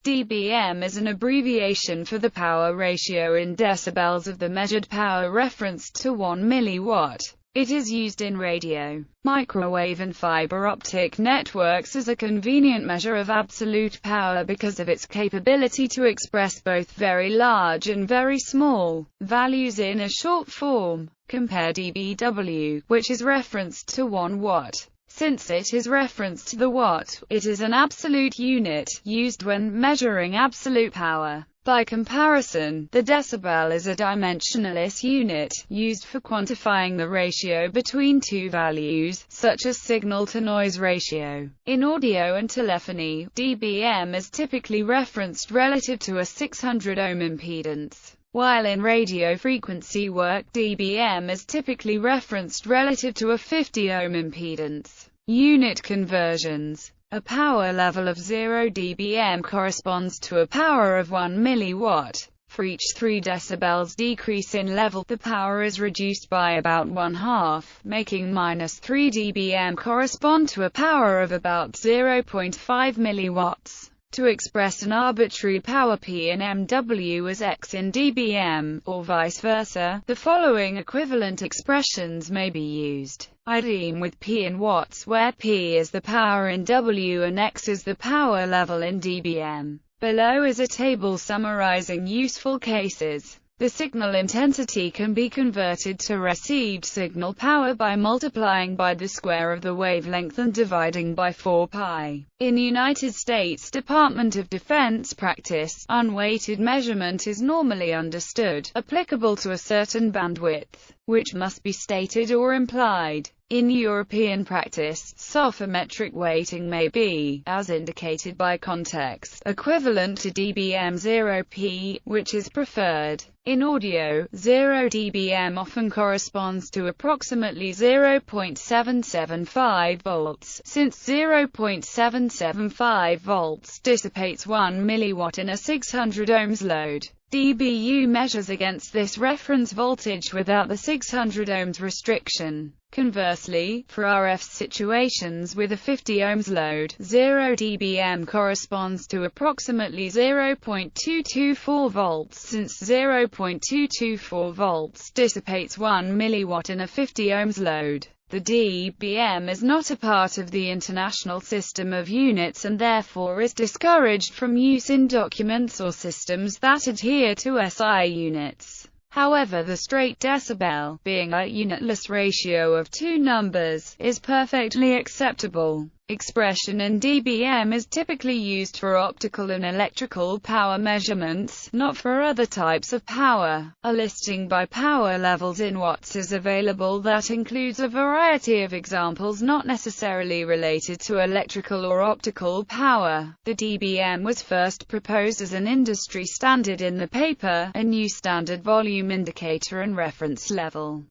dBm is an abbreviation for the power ratio in decibels of the measured power referenced to 1 milliwatt. It is used in radio, microwave and fiber optic networks as a convenient measure of absolute power because of its capability to express both very large and very small values in a short form. Compare dBW, which is referenced to 1 watt. Since it is referenced to the watt, it is an absolute unit, used when measuring absolute power. By comparison, the decibel is a dimensionless unit, used for quantifying the ratio between two values, such as signal-to-noise ratio. In audio and telephony, dBm is typically referenced relative to a 600 ohm impedance, while in radio frequency work dBm is typically referenced relative to a 50 ohm impedance. Unit conversions. A power level of 0 dBm corresponds to a power of 1 milliwatt. For each 3 decibels decrease in level, the power is reduced by about 1/2, making -3 dBm correspond to a power of about 0.5 milliwatts. To express an arbitrary power P in MW as X in dBm, or vice versa, the following equivalent expressions may be used. IDEM with P in watts, where P is the power in W and X is the power level in dBm. Below is a table summarizing useful cases. The signal intensity can be converted to received signal power by multiplying by the square of the wavelength and dividing by 4 pi. In United States Department of Defense practice, unweighted measurement is normally understood, applicable to a certain bandwidth, which must be stated or implied. In European practice, sophometric weighting may be, as indicated by context, equivalent to dBm 0p, which is preferred. In audio, 0 dBm often corresponds to approximately 0.775 volts, since 0.775 volts dissipates 1 milliwatt in a 600 ohms load. dBu measures against this reference voltage without the 600 ohms restriction. Conversely, for RF situations with a 50 ohms load, 0 dBm corresponds to approximately 0.224 volts, since 0.224 volts dissipates 1 milliwatt in a 50 ohms load. The dBm is not a part of the international system of units and therefore is discouraged from use in documents or systems that adhere to SI units. However, the straight decibel, being a unitless ratio of two numbers, is perfectly acceptable. Expression in dBm is typically used for optical and electrical power measurements, not for other types of power. A listing by power levels in watts is available that includes a variety of examples not necessarily related to electrical or optical power. The dBm was first proposed as an industry standard in the paper, A New Standard Volume Indicator and Reference Level.